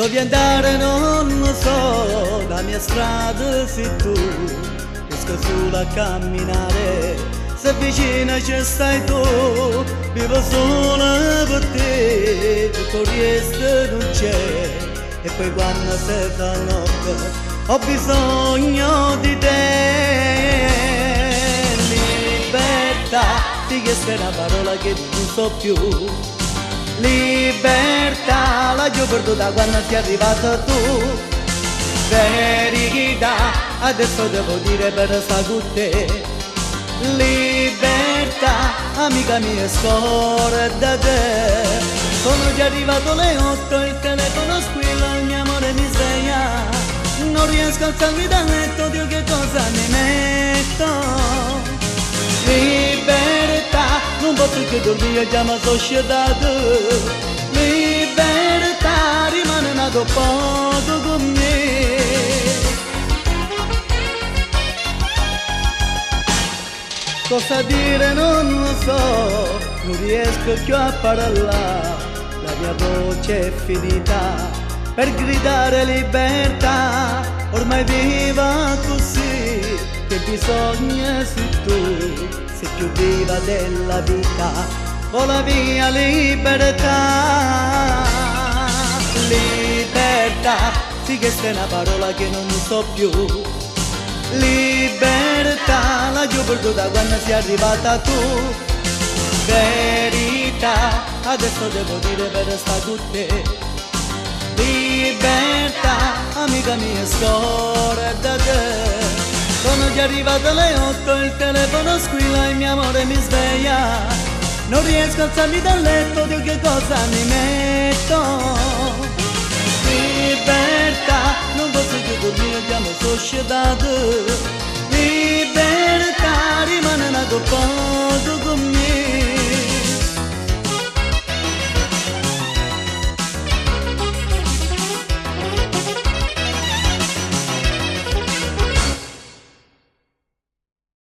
Dove andare non lo so, la mia strada sei tu. Riesco solo a camminare, se vicino ci stai tu. Vivo solo per te, tutto il resto non c'è. E poi quando si fa notte ho bisogno di te. Libertà, sì che è una parola che non so più. Libertà, la io perduta quando sei arrivata tu. Verità, adesso devo dire per stare con te. Libertà, amica mia, scorda te. Sono già arrivato alle 8, il telefono squilla, il mio amore mi sveglia. Non riesco a alzarmi dal letto, Dio che cosa mi metto. Libertà, non posso più dormire, già mi sono scedato. Libertà, rimane nato poco con me. Cosa dire non lo so, non riesco più a parlare. La mia voce è finita per gridare libertà. Ormai viva così, che bisogna sei tu, sei più viva della vita. Vola via libertà. Libertà, sì che è una parola che non uso più. Libertà, la io perduta quando sei arrivata tu. Verità, adesso devo dire per stare con te. Libertà, amica mia, scorda te. Sono già arrivata alle 8, il telefono squilla, il mio amore mi sveglia. Non riesco a alzarmi dal letto, Dio che cosa mi metto. Libertà, non posso più dormire, già mi sono scedato. Libertà, rimane nato poco con me.